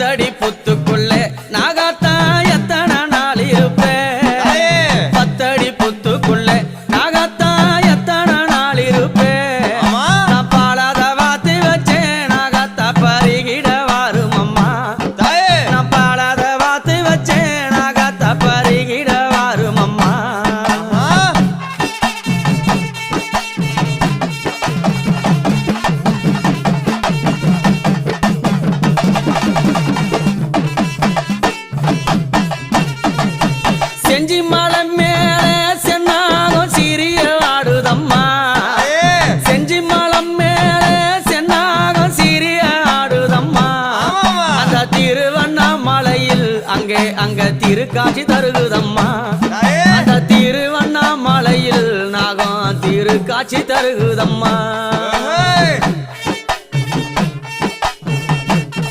பத்தடி புத்துக்குள்ளே நாகாத்தா எத்தனை நாள் இருப்பேன் பத்தடி புத்துக்குள்ளே நாகாத்தா எத்தனை நாள் இருப்பேன் நான் பாலாத வாத்து வச்சேன் நாகாத்தா பருகிட வாரும் அம்மா நான் பாலாத வாத்து வச்சேன் நாகாத்தா பருகிட வாரும் அம்மா செஞ்சி மலை மேலே சென்னாகம் சிறிய ஆடுதம்மா செஞ்சி மலை மேலே சென்னாகம் சிறிய ஆடுதம்மா அந்த திருவண்ணாமலையில் அங்க திருக்காட்சி தருகுதம்மா அந்த திருவண்ணாமலையில் நாகம் திருக்காட்சி தருகுதம்மா